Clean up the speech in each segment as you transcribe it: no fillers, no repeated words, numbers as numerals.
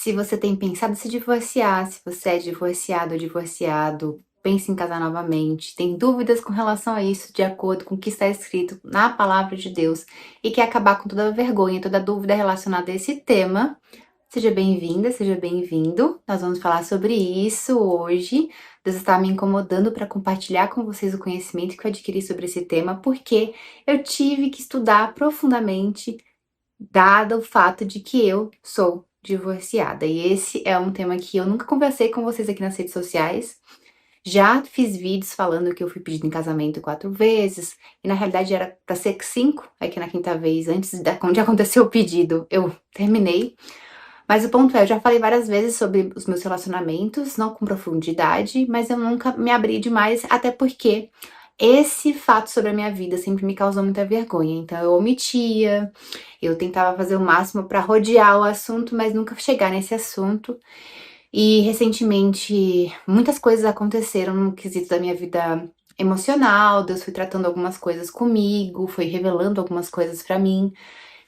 Se você tem pensado em se divorciar, se você é divorciado ou divorciado, pensa em casar novamente, tem dúvidas com relação a isso, de acordo com o que está escrito na palavra de Deus, e quer acabar com toda a vergonha, toda a dúvida relacionada a esse tema, seja bem-vinda, seja bem-vindo. Nós vamos falar sobre isso hoje. Deus está me incomodando para compartilhar com vocês o conhecimento que eu adquiri sobre esse tema, porque eu tive que estudar profundamente, dado o fato de que eu sou divorciada. E esse é um tema que eu nunca conversei com vocês aqui nas redes sociais. Já fiz vídeos falando que eu fui pedida em casamento 4 vezes, e na realidade era pra ser 5, é que na quinta vez, antes de acontecer o pedido, eu terminei. Mas o ponto é, eu já falei várias vezes sobre os meus relacionamentos, não com profundidade, mas eu nunca me abri demais, até porque esse fato sobre a minha vida sempre me causou muita vergonha. Então eu omitia, eu tentava fazer o máximo pra rodear o assunto, mas nunca chegar nesse assunto. E recentemente muitas coisas aconteceram no quesito da minha vida emocional. Deus foi tratando algumas coisas comigo, foi revelando algumas coisas pra mim,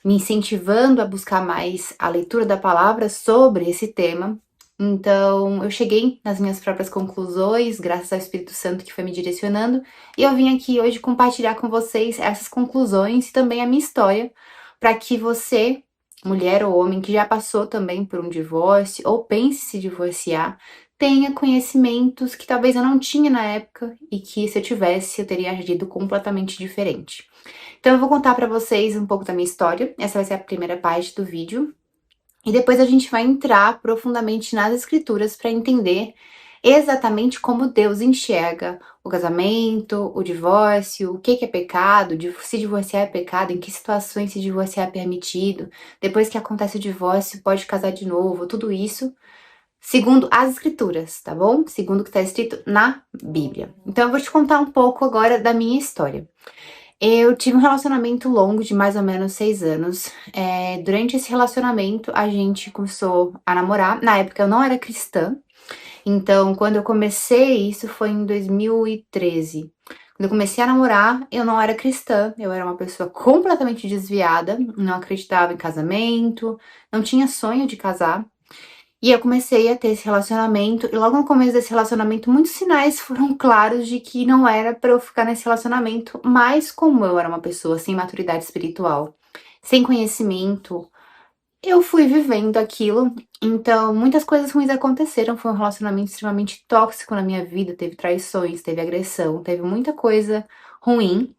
me incentivando a buscar mais a leitura da palavra sobre esse tema. Então, eu cheguei nas minhas próprias conclusões, graças ao Espírito Santo que foi me direcionando, e eu vim aqui hoje compartilhar com vocês essas conclusões e também a minha história, para que você, mulher ou homem que já passou também por um divórcio ou pense em se divorciar, tenha conhecimentos que talvez eu não tinha na época e que se eu tivesse eu teria agido completamente diferente. Então eu vou contar pra vocês um pouco da minha história. Essa vai ser a primeira parte do vídeo. E depois a gente vai entrar profundamente nas escrituras para entender exatamente como Deus enxerga o casamento, o divórcio, o que é pecado, se divorciar é pecado, em que situações se divorciar é permitido, depois que acontece o divórcio, pode casar de novo, tudo isso segundo as escrituras, tá bom? Segundo o que está escrito na Bíblia. Então eu vou te contar um pouco agora da minha história. Eu tive um relacionamento longo de mais ou menos 6 anos. Durante esse relacionamento, a gente começou a namorar. Na época, eu não era cristã. Então, quando eu comecei, isso foi em 2013. Quando eu comecei a namorar, eu não era cristã. Eu era uma pessoa completamente desviada. Não acreditava em casamento. Não tinha sonho de casar. E eu comecei a ter esse relacionamento, e logo no começo desse relacionamento, muitos sinais foram claros de que não era pra eu ficar nesse relacionamento, mas como eu era uma pessoa sem maturidade espiritual, sem conhecimento, eu fui vivendo aquilo, então muitas coisas ruins aconteceram, foi um relacionamento extremamente tóxico na minha vida, teve traições, teve agressão, teve muita coisa ruim.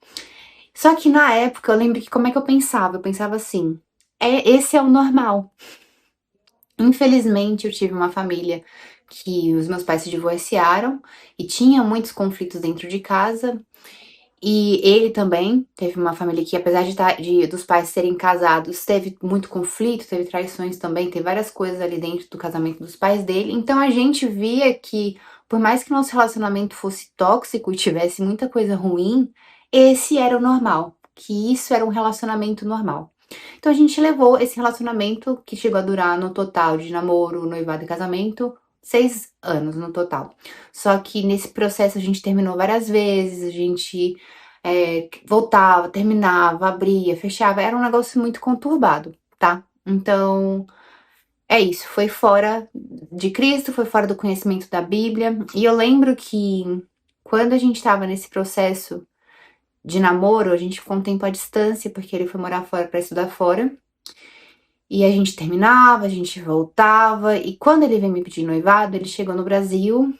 Só que na época eu lembro que como é que eu pensava? Eu pensava assim, esse é o normal. Infelizmente, eu tive uma família que os meus pais se divorciaram e tinha muitos conflitos dentro de casa. E ele também teve uma família que, apesar dos pais serem casados, teve muito conflito, teve traições também, teve várias coisas ali dentro do casamento dos pais dele. Então a gente via que, por mais que nosso relacionamento fosse tóxico e tivesse muita coisa ruim, esse era o normal, que isso era um relacionamento normal. Então a gente levou esse relacionamento, que chegou a durar no total de namoro, noivado e casamento, 6 anos no total. Só que nesse processo a gente terminou várias vezes, a gente voltava, terminava, abria, fechava, era um negócio muito conturbado, tá? Então é isso, foi fora de Cristo, foi fora do conhecimento da Bíblia. E eu lembro que quando a gente tava nesse processo de namoro, a gente ficou um tempo à distância, porque ele foi morar fora pra estudar fora. E a gente terminava, a gente voltava, e quando ele veio me pedir noivado, ele chegou no Brasil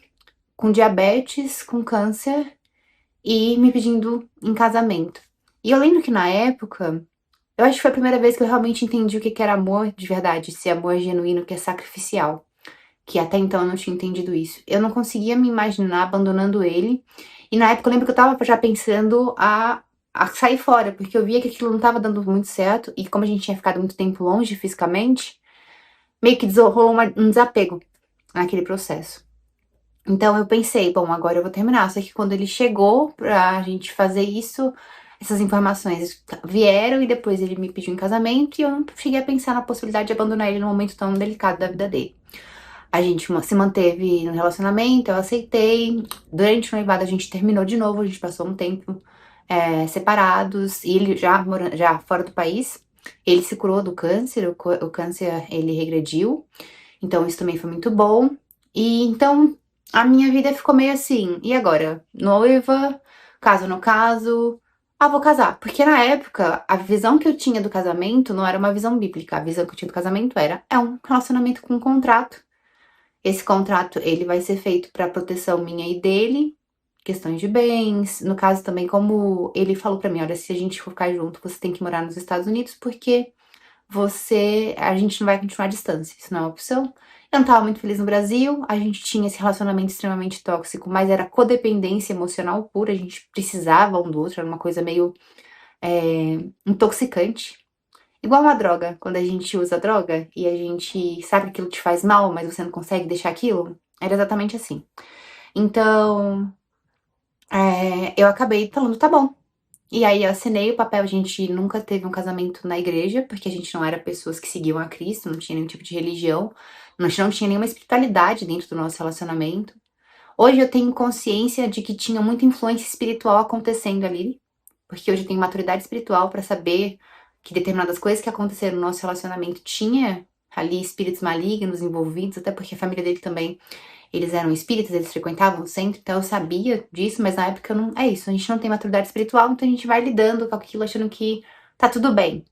com diabetes, com câncer, e me pedindo em casamento. E eu lembro que na época, eu acho que foi a primeira vez que eu realmente entendi o que era amor de verdade, se amor genuíno, que é sacrificial. Que até então eu não tinha entendido isso. Eu não conseguia me imaginar abandonando ele. E na época eu lembro que eu tava já pensando a sair fora, porque eu via que aquilo não tava dando muito certo. E como a gente tinha ficado muito tempo longe fisicamente, meio que rolou um desapego naquele processo. Então eu pensei, bom, agora eu vou terminar. Só que quando ele chegou pra gente fazer isso, essas informações vieram e depois ele me pediu em casamento e eu não cheguei a pensar na possibilidade de abandonar ele num momento tão delicado da vida dele. A gente se manteve no relacionamento, eu aceitei. Durante o noivado a gente terminou de novo, a gente passou um tempo separados, e ele já fora do país. Ele se curou do câncer, o câncer ele regrediu. Então isso também foi muito bom. E então a minha vida ficou meio assim, e agora? Noiva, caso no caso, ah, vou casar. Porque na época, a visão que eu tinha do casamento não era uma visão bíblica. A visão que eu tinha do casamento é um relacionamento com um contrato. Esse contrato, ele vai ser feito para proteção minha e dele, questões de bens. No caso também, como ele falou pra mim, olha, se a gente for ficar junto, você tem que morar nos Estados Unidos, porque a gente não vai continuar à distância, isso não é uma opção. Eu não tava muito feliz no Brasil, a gente tinha esse relacionamento extremamente tóxico, mas era codependência emocional pura, a gente precisava um do outro, era uma coisa meio intoxicante. Igual uma droga, quando a gente usa droga e a gente sabe que aquilo te faz mal, mas você não consegue deixar aquilo, era exatamente assim. Então, eu acabei falando, tá bom. E aí eu assinei o papel, a gente nunca teve um casamento na igreja, porque a gente não era pessoas que seguiam a Cristo, não tinha nenhum tipo de religião, não tinha nenhuma espiritualidade dentro do nosso relacionamento. Hoje eu tenho consciência de que tinha muita influência espiritual acontecendo ali, porque hoje eu tenho maturidade espiritual pra saber que determinadas coisas que aconteceram no nosso relacionamento tinha ali espíritos malignos envolvidos, até porque a família dele também, eles eram espíritas, eles frequentavam o centro, então eu sabia disso, mas na época eu não. É isso, a gente não tem maturidade espiritual, então a gente vai lidando com aquilo achando que tá tudo bem.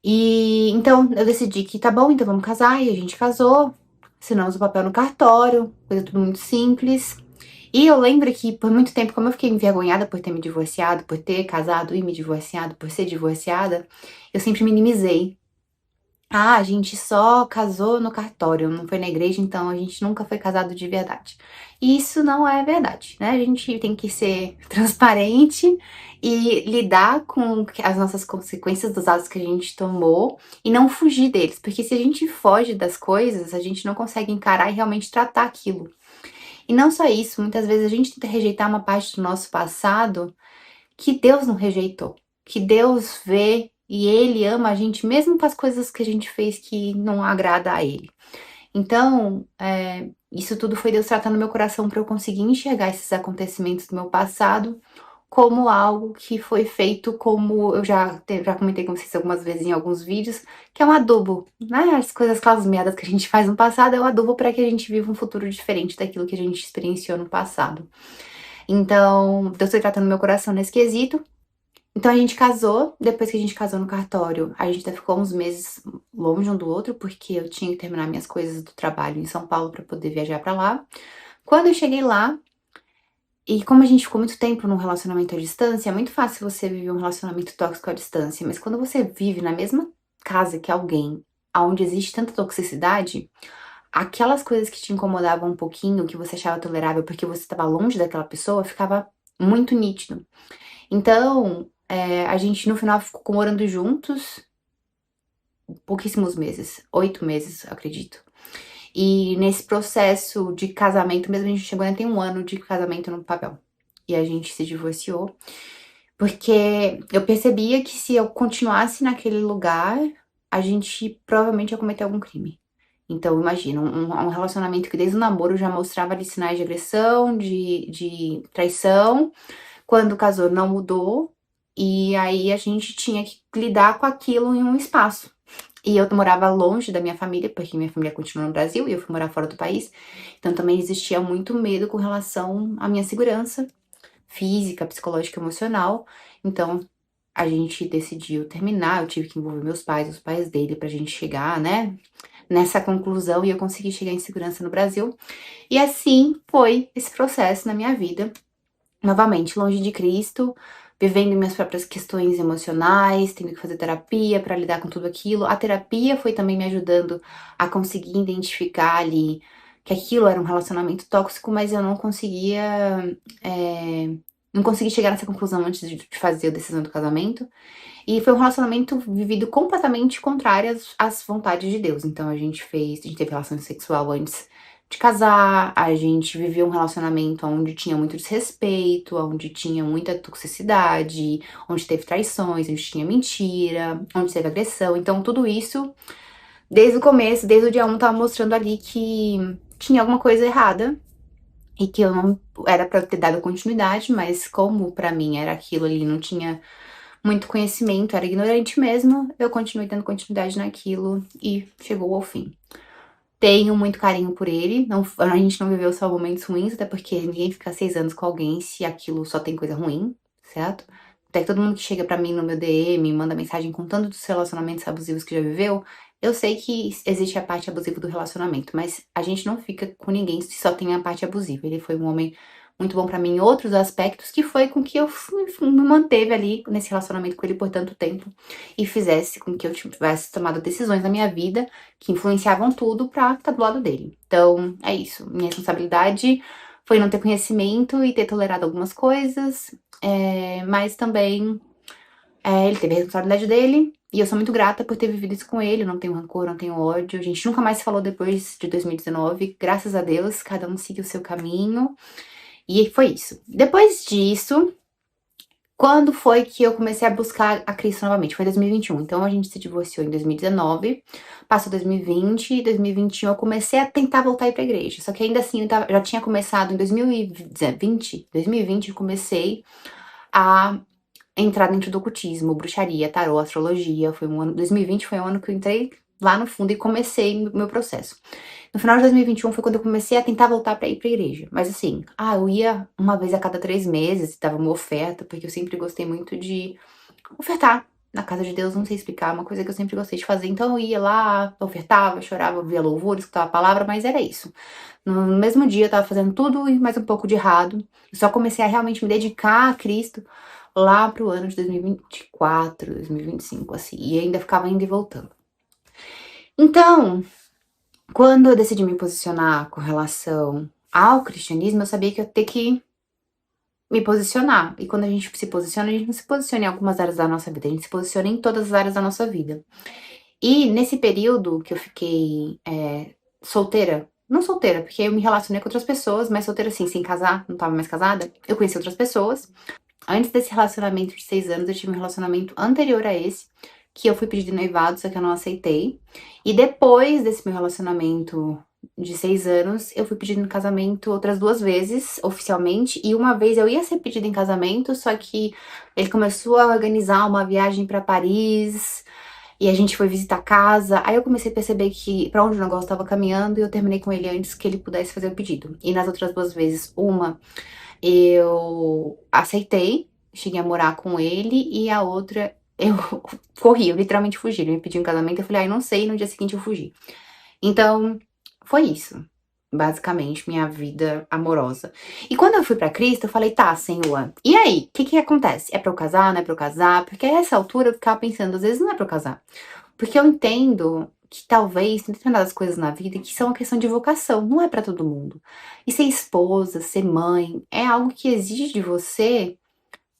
E então eu decidi que tá bom, então vamos casar, e a gente casou, assinamos o papel no cartório, coisa tudo muito simples. E eu lembro que por muito tempo, como eu fiquei envergonhada por ter me divorciado, por ter casado e me divorciado, por ser divorciada, eu sempre minimizei. Ah, a gente só casou no cartório, não foi na igreja, então a gente nunca foi casado de verdade. E isso não é verdade, né? A gente tem que ser transparente e lidar com as nossas consequências dos atos que a gente tomou e não fugir deles, porque se a gente foge das coisas, a gente não consegue encarar e realmente tratar aquilo. E não só isso, muitas vezes a gente tenta rejeitar uma parte do nosso passado que Deus não rejeitou, que Deus vê e Ele ama a gente mesmo com as coisas que a gente fez que não agrada a Ele. Então, isso tudo foi Deus tratando meu coração para eu conseguir enxergar esses acontecimentos do meu passado como algo que foi feito, como eu já comentei com vocês algumas vezes em alguns vídeos, que é um adubo, né? As coisas, aquelas merdas que a gente faz no passado é o adubo para que a gente viva um futuro diferente daquilo que a gente experienciou no passado. Então, Deus foi tratando meu coração nesse quesito. Então a gente casou, depois que a gente casou no cartório, a gente até ficou uns meses longe um do outro, porque eu tinha que terminar minhas coisas do trabalho em São Paulo para poder viajar para lá. Quando eu cheguei lá, e como a gente ficou muito tempo num relacionamento à distância, é muito fácil você viver um relacionamento tóxico à distância, mas quando você vive na mesma casa que alguém, onde existe tanta toxicidade, aquelas coisas que te incomodavam um pouquinho, que você achava tolerável porque você estava longe daquela pessoa, ficava muito nítido. Então, a gente no final ficou morando juntos pouquíssimos meses, 8 meses, acredito. E nesse processo de casamento, mesmo a gente chegou a ter um ano de casamento no papel. E a gente se divorciou, porque eu percebia que se eu continuasse naquele lugar, a gente provavelmente ia cometer algum crime. Então, imagina, um relacionamento que desde o namoro já mostrava ali sinais de agressão, de traição. Quando casou, não mudou. E aí a gente tinha que lidar com aquilo em um espaço. E eu morava longe da minha família, porque minha família continua no Brasil e eu fui morar fora do país. Então também existia muito medo com relação à minha segurança física, psicológica, emocional. Então a gente decidiu terminar. Eu tive que envolver meus pais, os pais dele, pra gente chegar, né, nessa conclusão e eu consegui chegar em segurança no Brasil. E assim foi esse processo na minha vida. Novamente, longe de Cristo, vivendo minhas próprias questões emocionais, tendo que fazer terapia para lidar com tudo aquilo. A terapia foi também me ajudando a conseguir identificar ali que aquilo era um relacionamento tóxico, mas eu não conseguia, não consegui chegar nessa conclusão antes de fazer a decisão do casamento. E foi um relacionamento vivido completamente contrário às vontades de Deus. Então a gente teve relação sexual antes de casar, a gente viveu um relacionamento onde tinha muito desrespeito, onde tinha muita toxicidade, onde teve traições, onde tinha mentira, onde teve agressão. Então tudo isso, desde o começo, desde o dia 1, tava mostrando ali que tinha alguma coisa errada e que eu não era pra eu ter dado continuidade, mas como pra mim era aquilo ali, não tinha muito conhecimento, era ignorante mesmo, eu continuei dando continuidade naquilo e chegou ao fim. Tenho muito carinho por ele. Não, a gente não viveu só momentos ruins, até porque ninguém fica 6 anos com alguém se aquilo só tem coisa ruim, certo? Até que todo mundo que chega pra mim no meu DM, manda mensagem contando dos relacionamentos abusivos que já viveu, eu sei que existe a parte abusiva do relacionamento, mas a gente não fica com ninguém se só tem a parte abusiva. Ele foi um homem muito bom pra mim em outros aspectos, que foi com que eu me manteve ali nesse relacionamento com ele por tanto tempo e fizesse com que eu tivesse tomado decisões na minha vida que influenciavam tudo pra estar do lado dele. Então, é isso. Minha responsabilidade foi não ter conhecimento e ter tolerado algumas coisas, mas também ele teve a responsabilidade dele. E eu sou muito grata por ter vivido isso com ele. Eu não tenho rancor, não tenho ódio. A gente nunca mais se falou depois de 2019. Graças a Deus, cada um seguiu o seu caminho. E foi isso. Depois disso, quando foi que eu comecei a buscar a Cristo novamente? Foi em 2021. Então a gente se divorciou em 2019, passou 2020, e 2021 eu comecei a tentar voltar a ir pra igreja. Só que ainda assim já tinha começado em 2020 eu comecei a entrar dentro do ocultismo, bruxaria, tarô, astrologia. Foi um ano, 2020 foi um ano que eu entrei lá no fundo e comecei o meu processo. No final de 2021 foi quando eu comecei a tentar voltar pra ir pra igreja. Mas assim, eu ia uma vez a cada 3 meses, dava uma oferta, porque eu sempre gostei muito de ofertar na casa de Deus, não sei explicar, uma coisa que eu sempre gostei de fazer. Então eu ia lá, ofertava, chorava, via louvor, escutava a palavra, mas era isso. No mesmo dia eu tava fazendo tudo e mais um pouco de errado. Eu só comecei a realmente me dedicar a Cristo lá pro ano de 2024, 2025, assim. E ainda ficava indo e voltando. Então, quando eu decidi me posicionar com relação ao cristianismo, eu sabia que eu ia ter que me posicionar. E quando a gente se posiciona, a gente não se posiciona em algumas áreas da nossa vida, a gente se posiciona em todas as áreas da nossa vida. E nesse período que eu fiquei solteira, não solteira, porque eu me relacionei com outras pessoas, mas solteira assim, sem casar, não tava mais casada, eu conheci outras pessoas. Antes desse relacionamento de 6 anos, eu tive um relacionamento anterior a esse, que eu fui pedir noivado, só que eu não aceitei. E depois desse meu relacionamento de 6 anos, eu fui pedida em casamento outras 2 vezes, oficialmente, e uma vez eu ia ser pedida em casamento, só que ele começou a organizar uma viagem pra Paris, e a gente foi visitar a casa, aí eu comecei a perceber que pra onde o negócio tava caminhando, e eu terminei com ele antes que ele pudesse fazer o pedido. E nas outras 2 vezes, uma eu aceitei, cheguei a morar com ele, e a outra eu corri, eu literalmente fugi. Ele me pediu um casamento, eu falei, ai, não sei, e no dia seguinte eu fugi. Então, foi isso, basicamente, minha vida amorosa. E quando eu fui pra Cristo, eu falei, tá, Senhor, e aí, o que acontece? É pra eu casar, não é pra eu casar? Porque a essa altura eu ficava pensando, às vezes não é pra eu casar. Porque eu entendo que talvez tem determinadas coisas na vida que são uma questão de vocação, não é pra todo mundo. E ser esposa, ser mãe, é algo que exige de você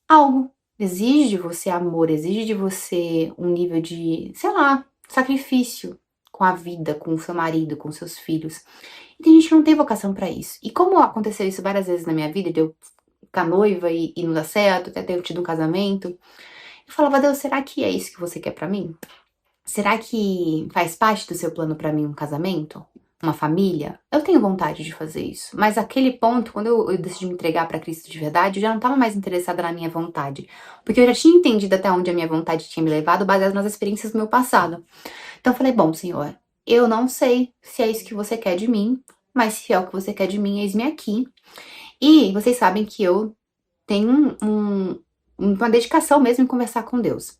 algo. Exige de você amor, exige de você um nível de, sei lá, sacrifício com a vida, com o seu marido, com seus filhos. E tem gente que não tem vocação pra isso. E como aconteceu isso várias vezes na minha vida, de eu ficar noiva e não dar certo, até ter tido um casamento, eu falava, Deus, será que é isso que você quer pra mim? Será que faz parte do seu plano pra mim um casamento? Uma família? Eu tenho vontade de fazer isso. Mas aquele ponto, quando eu decidi me entregar pra Cristo de verdade, eu já não tava mais interessada na minha vontade. Porque eu já tinha entendido até onde a minha vontade tinha me levado, baseado nas experiências do meu passado. Então eu falei, bom, Senhor, eu não sei se é isso que você quer de mim, mas se é o que você quer de mim, eis-me aqui. E vocês sabem que eu tenho uma dedicação mesmo em conversar com Deus.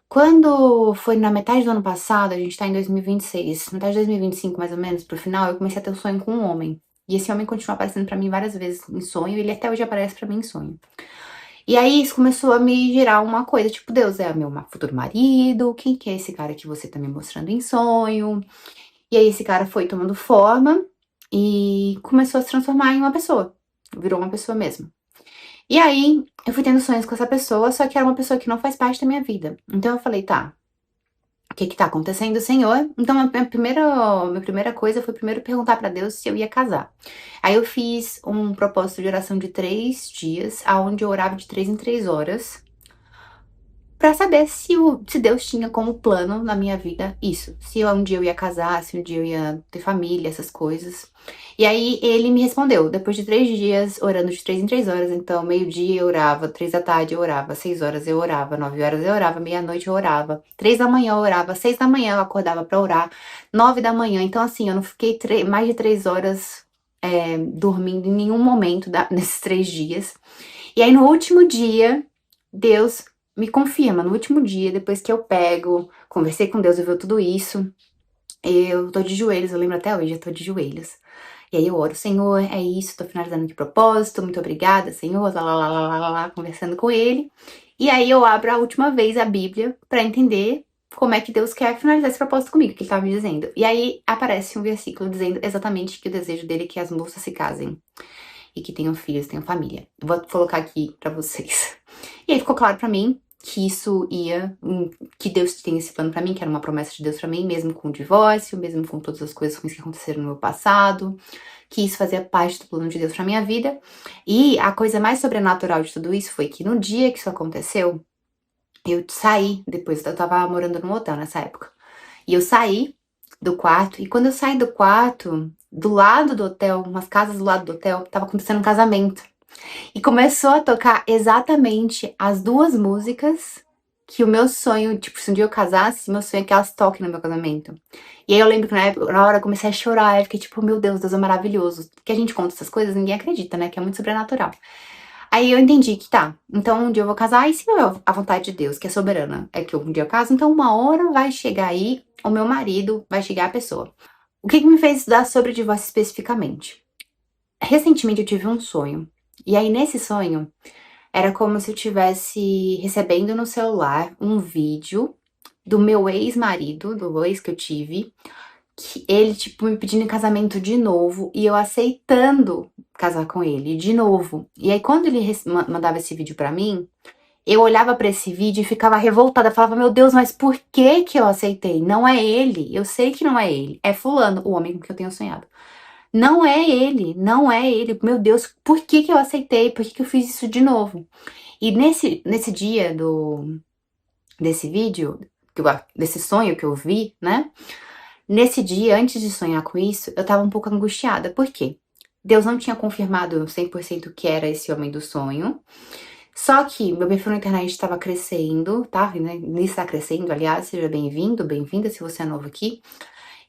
Quando foi na metade do ano passado, a gente tá em 2026, metade de 2025 mais ou menos, pro final, eu comecei a ter um sonho com um homem. E esse homem continua aparecendo pra mim várias vezes em sonho, e ele até hoje aparece pra mim em sonho. E aí isso começou a me gerar uma coisa, tipo, Deus é meu futuro marido, quem que é esse cara que você tá me mostrando em sonho? E aí esse cara foi tomando forma e começou a se transformar em uma pessoa, virou uma pessoa mesmo. E aí, eu fui tendo sonhos com essa pessoa, só que era uma pessoa que não faz parte da minha vida. Então eu falei, tá, o que que tá acontecendo, Senhor? Então minha primeira coisa foi primeiro perguntar pra Deus se eu ia casar. Aí eu fiz um propósito de oração de 3 dias, aonde eu orava de 3 em 3 horas, pra saber se Deus tinha como plano na minha vida isso. Se um dia eu ia casar, se um dia eu ia ter família, essas coisas. E aí ele me respondeu, depois de 3 dias, orando de 3 em 3 horas. Então, meio-dia eu orava, 3 da tarde eu orava, 6 horas eu orava, 9 horas eu orava, meia-noite eu orava, 3 da manhã eu orava, 6 da manhã eu acordava pra orar, 9 da manhã. Então, assim, eu não fiquei mais de 3 horas dormindo em nenhum momento nesses 3 dias. E aí, no último dia, Deus me confirma. No último dia, depois que eu conversei com Deus e viu tudo isso, eu tô de joelhos, eu lembro até hoje, eu tô de joelhos. E aí eu oro, Senhor, é isso, tô finalizando aqui o propósito, muito obrigada, Senhor, lá, lá, lá, lá, lá, lá, conversando com ele. E aí eu abro a última vez a Bíblia pra entender como é que Deus quer finalizar esse propósito comigo, que ele tava me dizendo. E aí aparece um versículo dizendo exatamente que o desejo dele é que as moças se casem e que tenham filhos, tenham família. Vou colocar aqui pra vocês. E aí ficou claro pra mim que isso que Deus tem esse plano pra mim, que era uma promessa de Deus pra mim, mesmo com o divórcio, mesmo com todas as coisas ruins que aconteceram no meu passado, que isso fazia parte do plano de Deus pra minha vida. E a coisa mais sobrenatural de tudo isso foi que no dia que isso aconteceu, eu saí, depois eu tava morando num hotel nessa época, e eu saí do quarto, e quando eu saí do quarto, do lado do hotel, umas casas do lado do hotel, tava acontecendo um casamento. E começou a tocar exatamente as duas músicas que o meu sonho, tipo, se um dia eu casasse, meu sonho é que elas toquem no meu casamento. E aí eu lembro que na hora eu comecei a chorar, eu fiquei tipo, meu Deus, Deus é maravilhoso. Porque a gente conta essas coisas, ninguém acredita, né? Que é muito sobrenatural. Aí eu entendi que tá, então um dia eu vou casar, e se não é a vontade de Deus, que é soberana, é que um dia eu caso, então uma hora vai chegar aí, o meu marido, vai chegar a pessoa. O que me fez estudar sobre divórcio especificamente? Recentemente eu tive um sonho. E aí nesse sonho, era como se eu estivesse recebendo no celular um vídeo do meu ex-marido, do ex que eu tive, que ele, tipo, me pedindo em casamento de novo e eu aceitando casar com ele de novo. E aí, quando ele mandava esse vídeo pra mim, eu olhava pra esse vídeo e ficava revoltada, falava, meu Deus, mas por que que eu aceitei? Não é ele, eu sei que não é ele, é fulano, o homem com que eu tenho sonhado. Não é ele, não é ele, meu Deus, por que que eu aceitei? Por que que eu fiz isso de novo? E nesse dia desse vídeo, desse sonho que eu vi, né? Nesse dia, antes de sonhar com isso, eu tava um pouco angustiada. Por quê? Deus não tinha confirmado 100% que era esse homem do sonho. Só que meu perfil na internet estava crescendo, tá? Né? Está crescendo, aliás, seja bem-vindo, bem-vinda se você é novo aqui.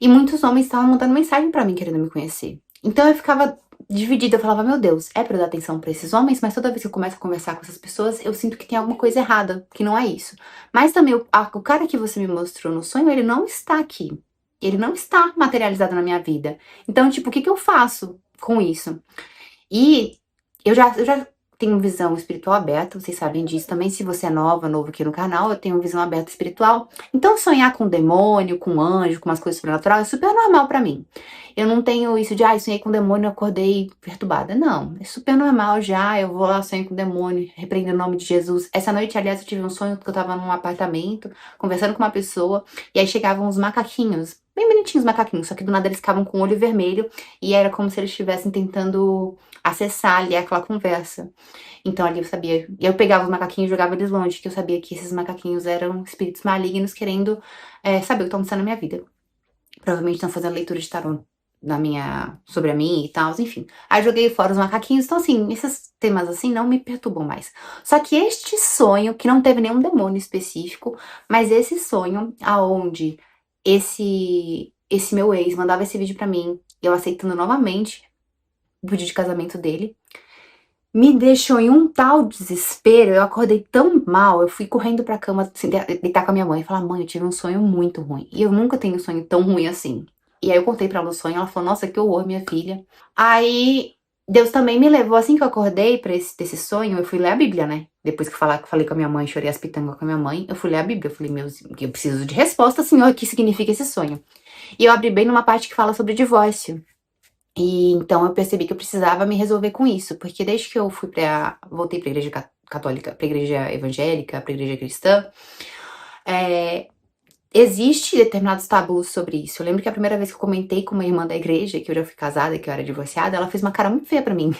E muitos homens estavam mandando mensagem pra mim querendo me conhecer. Então eu ficava dividida, eu falava, meu Deus, é pra eu dar atenção pra esses homens, mas toda vez que eu começo a conversar com essas pessoas, eu sinto que tem alguma coisa errada, que não é isso. Mas também o cara que você me mostrou no sonho, ele não está aqui. Ele não está materializado na minha vida. Então, tipo, o que que eu faço com isso? E eu já tenho visão espiritual aberta, vocês sabem disso também. Se você é novo aqui no canal, eu tenho visão aberta espiritual. Então, sonhar com demônio, com anjo, com umas coisas sobrenaturais é super normal pra mim. Eu não tenho isso de, sonhei com demônio e acordei perturbada. Não, é super normal já. Eu vou lá, sonho com demônio, repreendo o nome de Jesus. Essa noite, aliás, eu tive um sonho que eu tava num apartamento, conversando com uma pessoa, e aí chegavam uns macaquinhos, bem bonitinhos macaquinhos, só que do nada eles ficavam com o olho vermelho, e era como se eles estivessem tentando acessar ali aquela conversa. Então ali eu sabia, e eu pegava os macaquinhos e jogava eles longe, que eu sabia que esses macaquinhos eram espíritos malignos querendo saber o que tá acontecendo na minha vida. Provavelmente estão fazendo leitura de tarô sobre a mim e tal, enfim. Aí joguei fora os macaquinhos, então assim, esses temas assim não me perturbam mais. Só que este sonho, que não teve nenhum demônio específico, mas esse sonho aonde esse meu ex mandava esse vídeo pra mim, eu aceitando novamente o vídeo de casamento dele, me deixou em um tal desespero, eu acordei tão mal, eu fui correndo pra cama, assim, deitar com a minha mãe e falar, mãe, eu tive um sonho muito ruim. E eu nunca tenho um sonho tão ruim assim. E aí eu contei pra ela o sonho, ela falou, nossa, que horror, minha filha. Aí Deus também me levou, assim que eu acordei desse sonho, eu fui ler a Bíblia, né? Depois que falei com a minha mãe, chorei as pitangas com a minha mãe, eu fui ler a Bíblia. Eu falei, meu, eu preciso de resposta, Senhor, o que significa esse sonho? E eu abri bem numa parte que fala sobre divórcio. E então eu percebi que eu precisava me resolver com isso, porque desde que eu voltei pra igreja católica, pra igreja evangélica, pra igreja cristã, existe determinados tabus sobre isso. Eu lembro que a primeira vez que eu comentei com uma irmã da igreja, que eu já fui casada, que eu era divorciada, ela fez uma cara muito feia pra mim.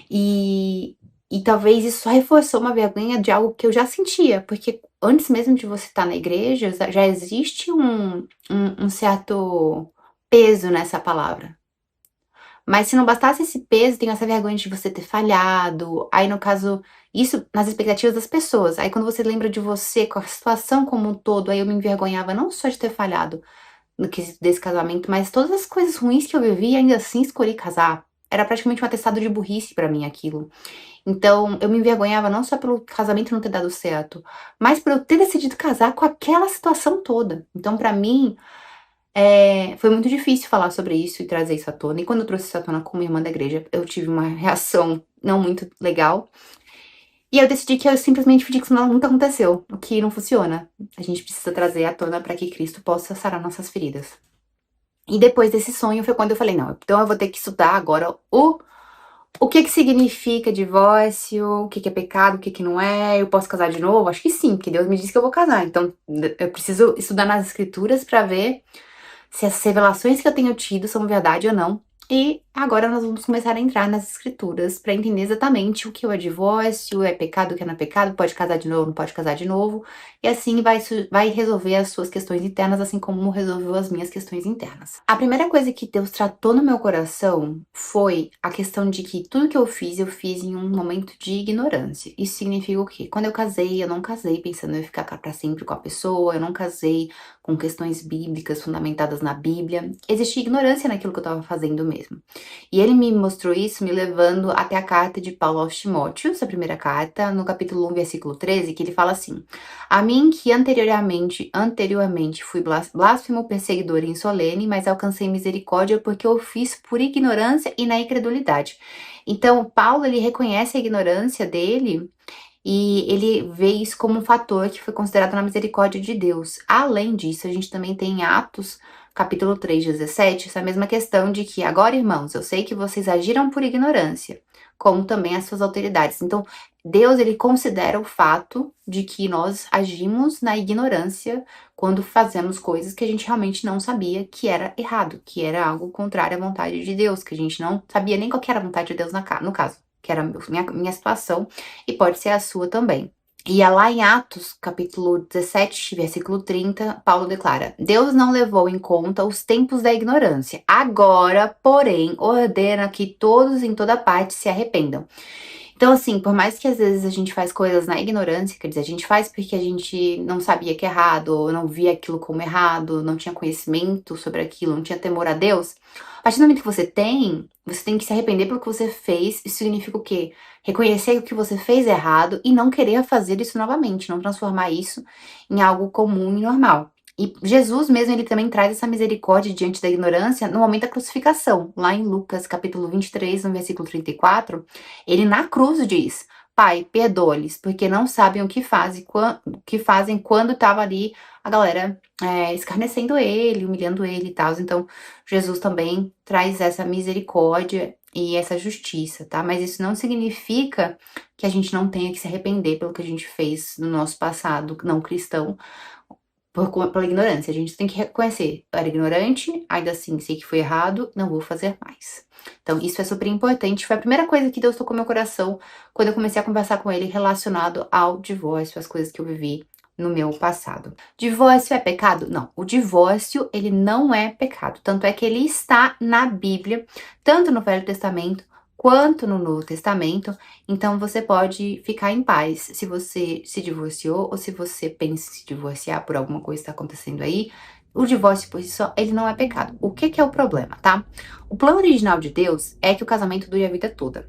E, E talvez isso só reforçou uma vergonha de algo que eu já sentia, porque antes mesmo de você estar na igreja, já existe um certo peso nessa palavra. Mas se não bastasse esse peso, tem essa vergonha de você ter falhado. Aí, no caso, isso nas expectativas das pessoas. Aí, quando você lembra de você, com a situação como um todo, aí eu me envergonhava não só de ter falhado no quesito desse casamento, mas todas as coisas ruins que eu vivi e ainda assim escolhi casar. Era praticamente um atestado de burrice pra mim aquilo. Então, eu me envergonhava não só pelo casamento não ter dado certo, mas por eu ter decidido casar com aquela situação toda. Então, pra mim, foi muito difícil falar sobre isso e trazer isso à tona. E quando eu trouxe isso à tona como irmã da igreja, eu tive uma reação não muito legal. E eu decidi que eu simplesmente fingi que isso nunca aconteceu, o que não funciona. A gente precisa trazer à tona para que Cristo possa sarar nossas feridas. E depois desse sonho foi quando eu falei, não, então eu vou ter que estudar agora o que que significa divórcio, o que que é pecado, o que que não é, eu posso casar de novo? Acho que sim, porque Deus me disse que eu vou casar. Então eu preciso estudar nas escrituras para ver se as revelações que eu tenho tido são verdade ou não. E agora nós vamos começar a entrar nas escrituras para entender exatamente o que é divórcio, é pecado, o que não é pecado, pode casar de novo, não pode casar de novo. E assim vai resolver as suas questões internas, assim como resolveu as minhas questões internas. A primeira coisa que Deus tratou no meu coração foi a questão de que tudo que eu fiz em um momento de ignorância. Isso significa o quê? Quando eu casei, eu não casei pensando em ficar para sempre com a pessoa, eu não casei com questões bíblicas fundamentadas na Bíblia. Existia ignorância naquilo que eu estava fazendo mesmo. E ele me mostrou isso me levando até a carta de Paulo aos Timóteos, a primeira carta, no capítulo 1, versículo 13, que ele fala assim: A mim que anteriormente fui blasfemo, perseguidor e insolene, mas alcancei misericórdia porque eu fiz por ignorância e na incredulidade. Então, Paulo, ele reconhece a ignorância dele e ele vê isso como um fator que foi considerado na misericórdia de Deus. Além disso, a gente também tem em Atos, capítulo 3, 17, essa mesma questão de que agora, irmãos, eu sei que vocês agiram por ignorância, como também as suas autoridades. Então, Deus, ele considera o fato de que nós agimos na ignorância quando fazemos coisas que a gente realmente não sabia que era errado, que era algo contrário à vontade de Deus, que a gente não sabia nem qual que era a vontade de Deus no caso, que era a minha situação e pode ser a sua também. E é lá em Atos, capítulo 17, versículo 30, Paulo declara: Deus não levou em conta os tempos da ignorância. Agora, porém, ordena que todos em toda parte se arrependam. Então, assim, por mais que às vezes a gente faz coisas na ignorância, quer dizer, a gente faz porque a gente não sabia que é errado, ou não via aquilo como errado, não tinha conhecimento sobre aquilo, não tinha temor a Deus. A partir do momento que você tem que se arrepender pelo que você fez. Isso significa o quê? Reconhecer que o que você fez é errado e não querer fazer isso novamente, não transformar isso em algo comum e normal. E Jesus mesmo, ele também traz essa misericórdia diante da ignorância no momento da crucificação. Lá em Lucas, capítulo 23, no versículo 34, ele na cruz diz: Pai, perdoa-lhes, porque não sabem o que fazem quando estava ali a galera escarnecendo ele, humilhando ele e tal. Então, Jesus também traz essa misericórdia e essa justiça, tá? Mas isso não significa que a gente não tenha que se arrepender pelo que a gente fez no nosso passado não cristão, pela ignorância. A gente tem que reconhecer, eu era ignorante, ainda assim sei que foi errado, não vou fazer mais. Então, isso é super importante. Foi a primeira coisa que Deus tocou meu coração quando eu comecei a conversar com ele relacionado ao divórcio, as coisas que eu vivi no meu passado. Divórcio é pecado? Não. O divórcio, ele não é pecado. Tanto é que ele está na Bíblia, tanto no Velho Testamento quanto no Novo Testamento. Então você pode ficar em paz se você se divorciou ou se você pensa em se divorciar por alguma coisa que está acontecendo aí. O divórcio por si só, ele não é pecado. O que é o problema, tá? O plano original de Deus é que o casamento dure a vida toda.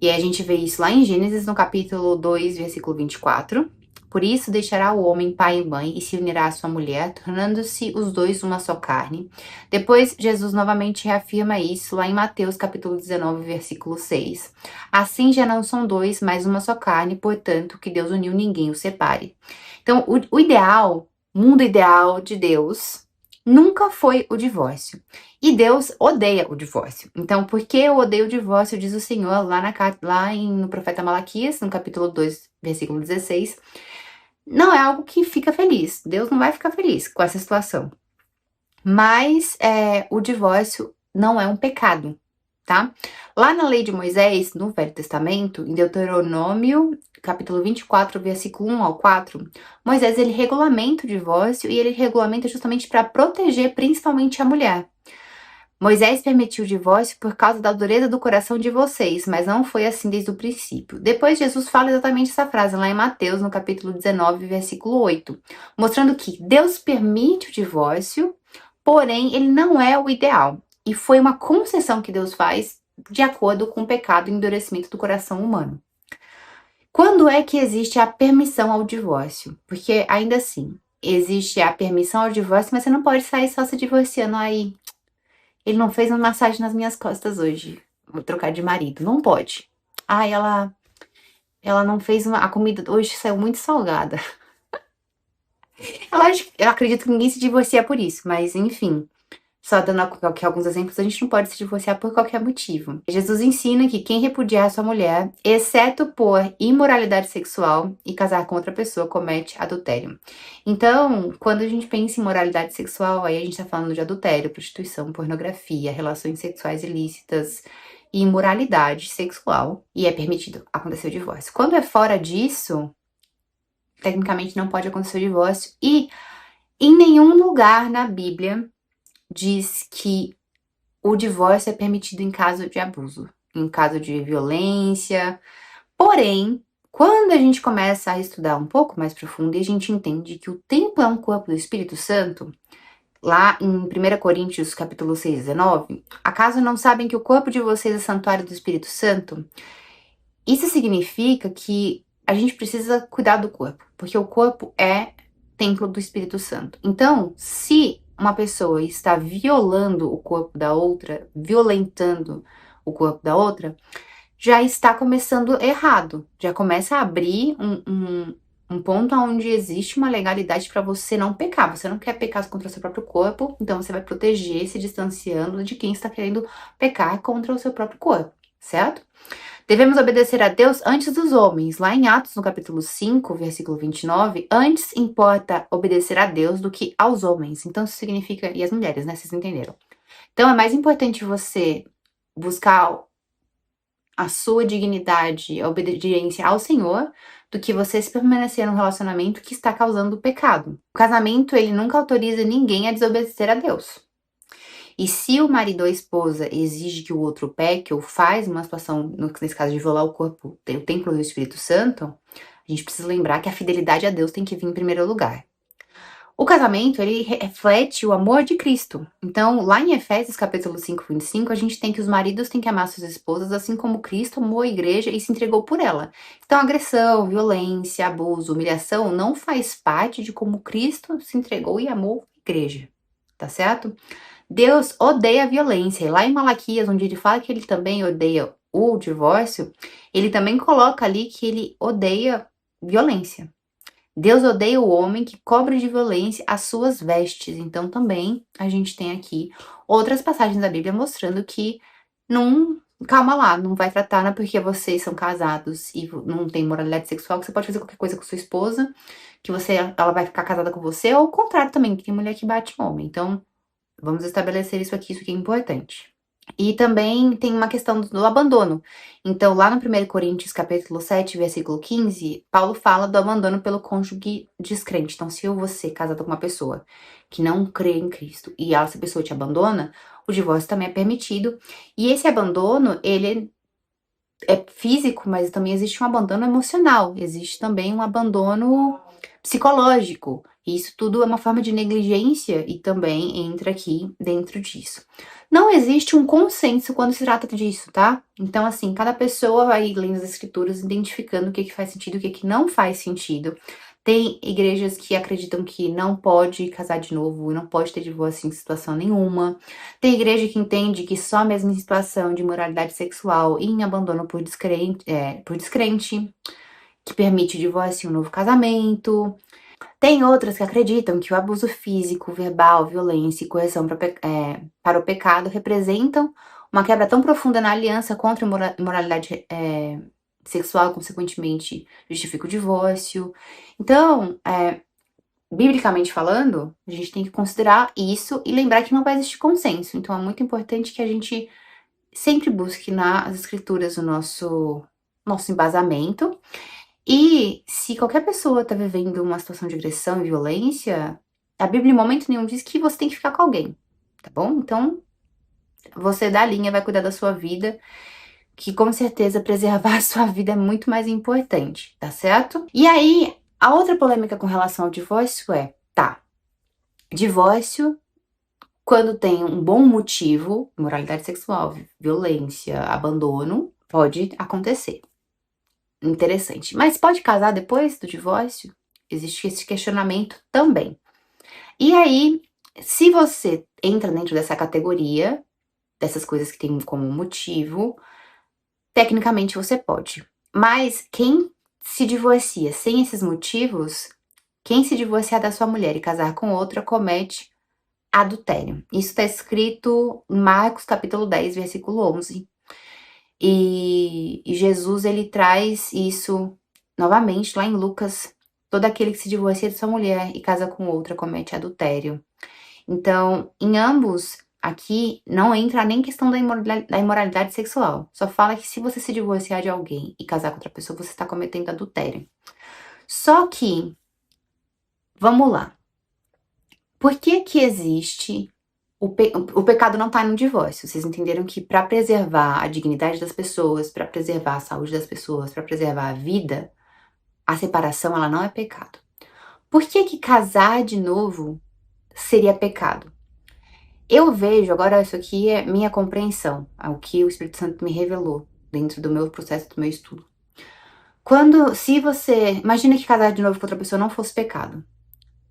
E aí a gente vê isso lá em Gênesis, no capítulo 2, versículo 24. Por isso deixará o homem pai e mãe e se unirá à sua mulher, tornando-se os dois uma só carne. Depois, Jesus novamente reafirma isso lá em Mateus capítulo 19, versículo 6. Assim já não são dois, mas uma só carne, portanto, que Deus uniu, ninguém o separe. Então, o ideal, mundo ideal de Deus, nunca foi o divórcio. E Deus odeia o divórcio. Então, por que eu odeio o divórcio, diz o Senhor no profeta Malaquias, no capítulo 2, versículo 16. Não é algo que fica feliz. Deus não vai ficar feliz com essa situação. Mas o divórcio não é um pecado. tá? Lá na lei de Moisés, no Velho Testamento, em Deuteronômio, capítulo 24, versículo 1 ao 4, Moisés, ele regulamenta o divórcio e ele regulamenta justamente para proteger principalmente a mulher. Moisés permitiu o divórcio por causa da dureza do coração de vocês, mas não foi assim desde o princípio. Depois Jesus fala exatamente essa frase lá em Mateus, no capítulo 19, versículo 8, mostrando que Deus permite o divórcio, porém ele não é o ideal. E foi uma concessão que Deus faz de acordo com o pecado e o endurecimento do coração humano. Quando é que existe a permissão ao divórcio? Porque ainda assim, existe a permissão ao divórcio, mas você não pode sair só se divorciando aí. Ele não fez uma massagem nas minhas costas hoje. Vou trocar de marido. Não pode. Ah, ela não fez a comida hoje saiu muito salgada. Eu acredito que ninguém se divorcia por isso, mas enfim. Só dando aqui alguns exemplos, a gente não pode se divorciar por qualquer motivo. Jesus ensina que quem repudiar sua mulher, exceto por imoralidade sexual e casar com outra pessoa, comete adultério. Então, quando a gente pensa em moralidade sexual, aí a gente tá falando de adultério, prostituição, pornografia, relações sexuais ilícitas e imoralidade sexual. E é permitido acontecer o divórcio. Quando é fora disso, tecnicamente não pode acontecer o divórcio. E em nenhum lugar na Bíblia diz que o divórcio é permitido em caso de abuso, em caso de violência. Porém, quando a gente começa a estudar um pouco mais profundo e a gente entende que o templo é um corpo do Espírito Santo, lá em 1 Coríntios capítulo 6, 19, acaso não sabem que o corpo de vocês é santuário do Espírito Santo? Isso significa que a gente precisa cuidar do corpo, porque o corpo é templo do Espírito Santo. Então, se uma pessoa está violando o corpo da outra, violentando o corpo da outra, já está começando errado. Já começa a abrir um ponto onde existe uma legalidade para você não pecar. Você não quer pecar contra o seu próprio corpo, então você vai proteger, se distanciando de quem está querendo pecar contra o seu próprio corpo, certo? Devemos obedecer a Deus antes dos homens. Lá em Atos, no capítulo 5, versículo 29, antes importa obedecer a Deus do que aos homens. Então, isso significa... E as mulheres, né? Vocês entenderam. Então, é mais importante você buscar a sua dignidade, a obediência ao Senhor, do que você se permanecer num relacionamento que está causando pecado. O casamento, ele nunca autoriza ninguém a desobedecer a Deus. E se o marido ou a esposa exige que o outro peque ou faz uma situação, nesse caso de violar o corpo, o templo do Espírito Santo, a gente precisa lembrar que a fidelidade a Deus tem que vir em primeiro lugar. O casamento, ele reflete o amor de Cristo. Então, lá em Efésios capítulo 5, 25, a gente tem que os maridos têm que amar suas esposas assim como Cristo amou a igreja e se entregou por ela. Então, agressão, violência, abuso, humilhação não faz parte de como Cristo se entregou e amou a igreja, tá certo? Deus odeia a violência. E lá em Malaquias, onde ele fala que ele também odeia o divórcio, ele também coloca ali que ele odeia violência. Deus odeia o homem que cobre de violência as suas vestes. Então também a gente tem aqui outras passagens da Bíblia mostrando que não, calma lá, não vai tratar, não é porque vocês são casados e não tem moralidade sexual que você pode fazer qualquer coisa com sua esposa, que ela vai ficar casada com você, ou o contrário também, que tem mulher que bate homem. Então, vamos estabelecer isso aqui é importante. E também tem uma questão do abandono. Então, lá no 1 Coríntios, capítulo 7, versículo 15, Paulo fala do abandono pelo cônjuge descrente. Então, se você é casado com uma pessoa que não crê em Cristo e essa pessoa te abandona, o divórcio também é permitido. E esse abandono, ele é físico, mas também existe um abandono emocional. Existe também um abandono psicológico. E isso tudo é uma forma de negligência e também entra aqui dentro disso. Não existe um consenso quando se trata disso, tá? Então, assim, cada pessoa vai lendo as escrituras, identificando o que faz sentido e o que não faz sentido. Tem igrejas que acreditam que não pode casar de novo, não pode ter divórcio em situação nenhuma. Tem igreja que entende que só mesmo em situação de imoralidade sexual e em abandono por descrente, que permite o divórcio e um novo casamento. Tem outras que acreditam que o abuso físico, verbal, violência e coerção para o pecado representam uma quebra tão profunda na aliança contra a imoralidade sexual, consequentemente justifica o divórcio. Então, biblicamente falando, a gente tem que considerar isso e lembrar que não vai existir consenso. Então, é muito importante que a gente sempre busque nas escrituras o nosso embasamento. E se qualquer pessoa tá vivendo uma situação de agressão e violência, a Bíblia em momento nenhum diz que você tem que ficar com alguém, tá bom? Então, você da linha vai cuidar da sua vida, que com certeza preservar a sua vida é muito mais importante, tá certo? E aí, a outra polêmica com relação ao divórcio é, tá, divórcio quando tem um bom motivo, imoralidade sexual, violência, abandono, pode acontecer. Interessante. Mas pode casar depois do divórcio? Existe esse questionamento também. E aí, se você entra dentro dessa categoria, dessas coisas que tem como motivo, tecnicamente você pode. Mas quem se divorcia sem esses motivos, quem se divorciar da sua mulher e casar com outra, comete adultério. Isso está escrito em Marcos capítulo 10, versículo 11. E Jesus, ele traz isso novamente lá em Lucas. Todo aquele que se divorcia de sua mulher e casa com outra comete adultério. Então, em ambos, aqui não entra nem questão da imoralidade sexual. Só fala que se você se divorciar de alguém e casar com outra pessoa, você está cometendo adultério. Só que, vamos lá. Por que que existe o pecado não está no divórcio? Vocês entenderam que para preservar a dignidade das pessoas, para preservar a saúde das pessoas, para preservar a vida, a separação ela não é pecado. Por que que casar de novo seria pecado? Eu vejo, agora isso aqui é minha compreensão, o que o Espírito Santo me revelou dentro do meu processo, do meu estudo. Se você, imagina que casar de novo com outra pessoa não fosse pecado.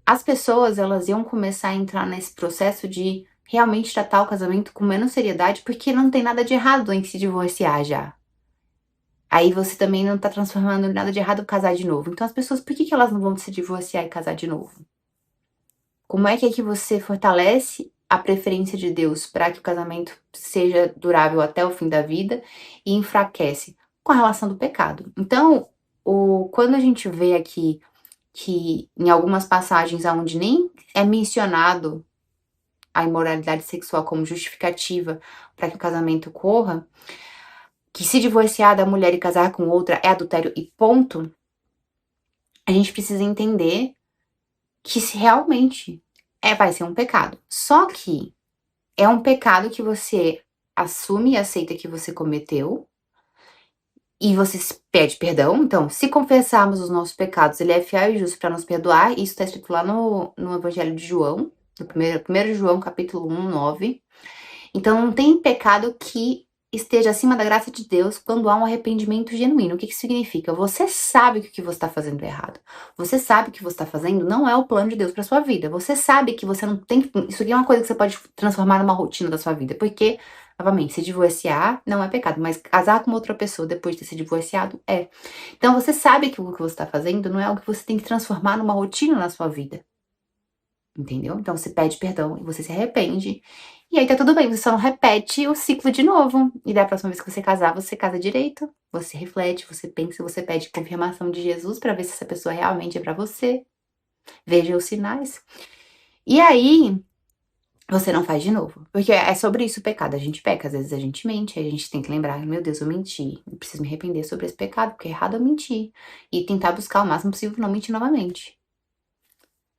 As pessoas, elas iam começar a entrar nesse processo de realmente tratar o casamento com menos seriedade, porque não tem nada de errado em se divorciar já. Aí você também não tá transformando nada de errado casar de novo. Então as pessoas, por que que elas não vão se divorciar e casar de novo? Como é que você fortalece a preferência de Deus para que o casamento seja durável até o fim da vida e enfraquece? Com a relação do pecado. Então, quando a gente vê aqui que em algumas passagens onde nem é mencionado a imoralidade sexual como justificativa para que o casamento ocorra, que se divorciar da mulher e casar com outra é adultério e ponto, a gente precisa entender que se realmente vai ser um pecado. Só que é um pecado que você assume e aceita que você cometeu e você pede perdão. Então, se confessarmos os nossos pecados, ele é fiel e justo para nos perdoar. Isso está escrito lá no Evangelho de João, no 1 João, capítulo 1, 9. Então, não tem pecado que esteja acima da graça de Deus quando há um arrependimento genuíno. O que isso significa? Você sabe que o que você está fazendo é errado. Você sabe que o que você está fazendo não é o plano de Deus para sua vida. Você sabe que você não tem... Isso aqui é uma coisa que você pode transformar numa rotina da sua vida. Porque, novamente, se divorciar não é pecado, mas casar com outra pessoa depois de ter se divorciado é. Então, você sabe que o que você está fazendo não é algo que você tem que transformar numa rotina na sua vida. Entendeu? Então, você pede perdão e você se arrepende. E aí tá tudo bem, você só não repete o ciclo de novo. E da próxima vez que você casar, você casa direito. Você reflete, você pensa, você pede confirmação de Jesus pra ver se essa pessoa realmente é pra você. Veja os sinais. E aí, você não faz de novo. Porque é sobre isso o pecado. A gente peca, às vezes a gente mente, aí a gente tem que lembrar, meu Deus, eu menti. Eu preciso me arrepender sobre esse pecado, porque é errado eu mentir. E tentar buscar o máximo possível não mentir novamente.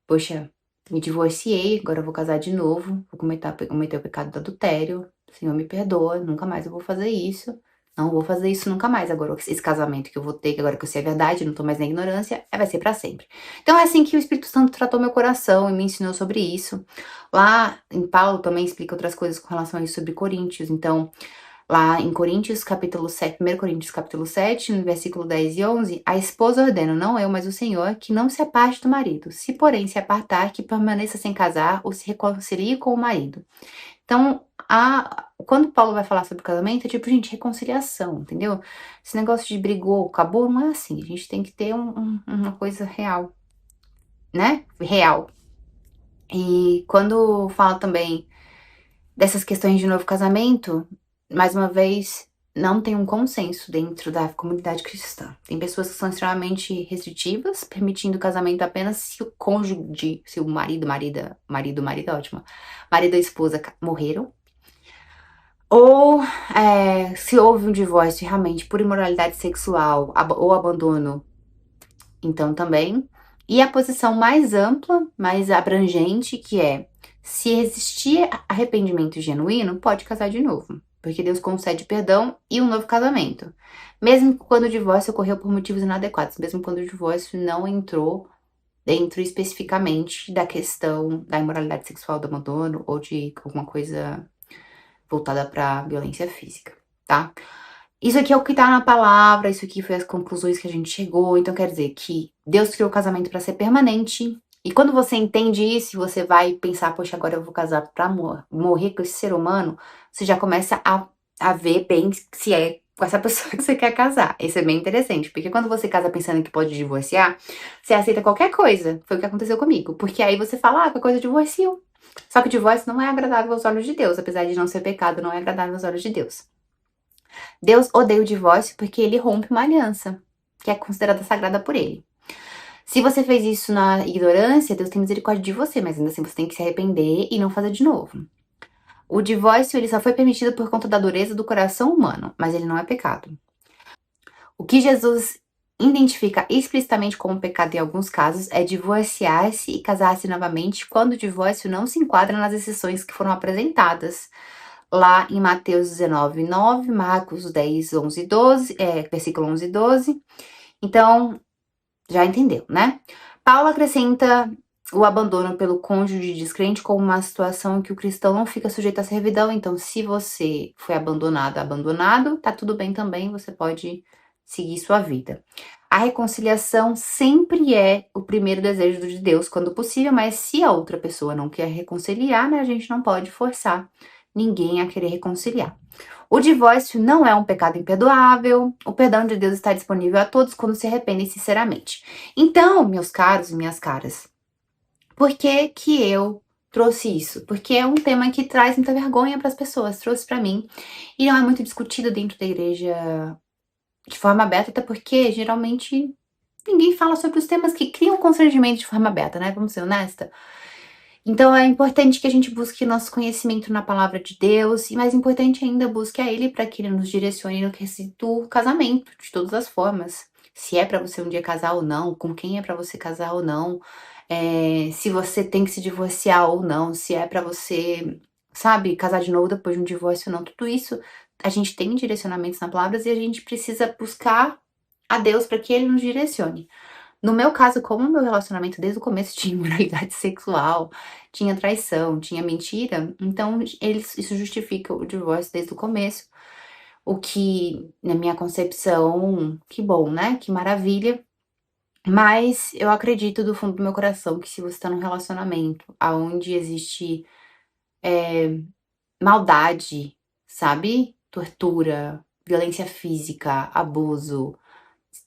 Poxa, me divorciei, agora eu vou casar de novo, vou cometer o pecado do adultério. Senhor, me perdoa, nunca mais eu vou fazer isso. Não vou fazer isso nunca mais. Agora, esse casamento que eu vou ter, que agora que eu sei a verdade, não tô mais na ignorância, vai ser pra sempre. Então é assim que o Espírito Santo tratou meu coração e me ensinou sobre isso. Lá em Paulo também explica outras coisas com relação a isso sobre Coríntios. Então, lá em Coríntios, capítulo 7, 1 Coríntios, capítulo 7, no versículo 10 e 11, a esposa ordena, não eu, mas o Senhor, que não se aparte do marido. Se, porém, se apartar, que permaneça sem casar ou se reconcilie com o marido. Então, quando Paulo vai falar sobre o casamento, é tipo, gente, reconciliação, entendeu? Esse negócio de brigou, acabou, não é assim. A gente tem que ter uma coisa real, né? Real. E quando fala também dessas questões de novo casamento, mais uma vez, não tem um consenso dentro da comunidade cristã. Tem pessoas que são extremamente restritivas, permitindo o casamento apenas se o cônjuge, se o marido é ótimo, marido e esposa morreram. Ou se houve um divórcio realmente por imoralidade sexual ou abandono, então também. E a posição mais ampla, mais abrangente, que é: se existir arrependimento genuíno, pode casar de novo, porque Deus concede perdão e um novo casamento. Mesmo quando o divórcio ocorreu por motivos inadequados, mesmo quando o divórcio não entrou dentro especificamente da questão da imoralidade sexual, do abandono ou de alguma coisa voltada para violência física, tá? Isso aqui é o que tá na palavra, isso aqui foi as conclusões que a gente chegou. Então quer dizer que Deus criou o casamento para ser permanente. E quando você entende isso, você vai pensar, poxa, agora eu vou casar pra morrer com esse ser humano, você já começa a ver bem se é com essa pessoa que você quer casar. Isso é bem interessante, porque quando você casa pensando que pode divorciar, você aceita qualquer coisa. Foi o que aconteceu comigo. Porque aí você fala, qualquer coisa eu divorcio. Só que o divórcio não é agradável aos olhos de Deus, apesar de não ser pecado, não é agradável aos olhos de Deus. Deus odeia o divórcio porque ele rompe uma aliança, que é considerada sagrada por ele. Se você fez isso na ignorância, Deus tem misericórdia de você, mas ainda assim você tem que se arrepender e não fazer de novo. O divórcio ele só foi permitido por conta da dureza do coração humano, mas ele não é pecado. O que Jesus identifica explicitamente como pecado em alguns casos é divorciar-se e casar-se novamente quando o divórcio não se enquadra nas exceções que foram apresentadas lá em Mateus 19, 9, Marcos 10, 11 e 12, versículo 11 e 12. Então, já entendeu, né? Paulo acrescenta o abandono pelo cônjuge descrente como uma situação em que o cristão não fica sujeito à servidão. Então, se você foi abandonado, tá tudo bem também, você pode seguir sua vida. A reconciliação sempre é o primeiro desejo de Deus, quando possível, mas se a outra pessoa não quer reconciliar, né, a gente não pode forçar ninguém a querer reconciliar. O divórcio não é um pecado imperdoável, o perdão de Deus está disponível a todos quando se arrependem sinceramente. Então, meus caros e minhas caras, por que que eu trouxe isso? Porque é um tema que traz muita vergonha para as pessoas, trouxe para mim, e não é muito discutido dentro da igreja de forma aberta, até porque geralmente ninguém fala sobre os temas que criam constrangimento de forma aberta, né? Vamos ser honesta. Então é importante que a gente busque nosso conhecimento na palavra de Deus e, mais importante ainda, busque a Ele para que Ele nos direcione no quesito casamento, de todas as formas. Se é para você um dia casar ou não, com quem é para você casar ou não, se você tem que se divorciar ou não, se é para você, sabe, casar de novo depois de um divórcio ou não, tudo isso a gente tem direcionamentos na palavra e a gente precisa buscar a Deus para que Ele nos direcione. No meu caso, como o meu relacionamento desde o começo tinha imoralidade sexual, tinha traição, tinha mentira, então isso justifica o divórcio desde o começo. O que, na minha concepção, que bom, né? Que maravilha. Mas eu acredito do fundo do meu coração que se você tá num relacionamento aonde existe maldade, sabe? Tortura, violência física, abuso,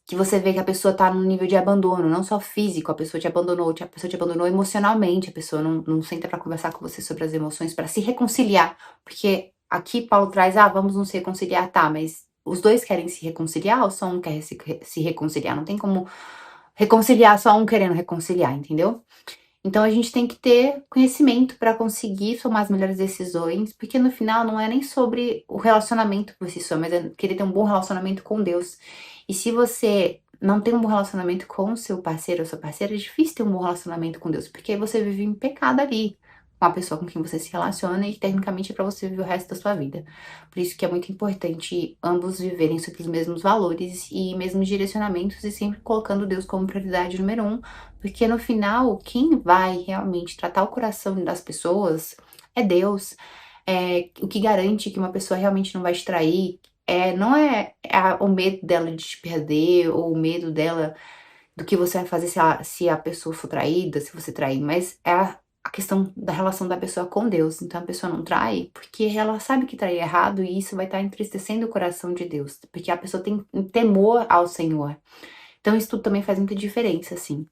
que você vê que a pessoa tá num nível de abandono, não só físico, a pessoa te abandonou emocionalmente, a pessoa não senta pra conversar com você sobre as emoções, pra se reconciliar, porque aqui Paulo traz, vamos nos reconciliar, tá, mas os dois querem se reconciliar ou só um quer se reconciliar? Não tem como reconciliar só um querendo reconciliar, entendeu? Então a gente tem que ter conhecimento para conseguir tomar as melhores decisões, porque no final não é nem sobre o relacionamento por si só, mas é querer ter um bom relacionamento com Deus. E se você não tem um bom relacionamento com o seu parceiro ou sua parceira, é difícil ter um bom relacionamento com Deus, porque você vive em pecado ali com a pessoa com quem você se relaciona e tecnicamente é para você viver o resto da sua vida. Por isso que é muito importante ambos viverem sobre os mesmos valores e mesmos direcionamentos e sempre colocando Deus como prioridade número um, porque no final, quem vai realmente tratar o coração das pessoas é Deus. O que garante que uma pessoa realmente não vai te trair não é o medo dela de te perder, ou o medo dela do que você vai fazer se a pessoa for traída, se você trair, mas é a questão da relação da pessoa com Deus. Então a pessoa não trai porque ela sabe que trair é errado e isso vai estar entristecendo o coração de Deus, porque a pessoa tem temor ao Senhor. Então isso tudo também faz muita diferença, assim.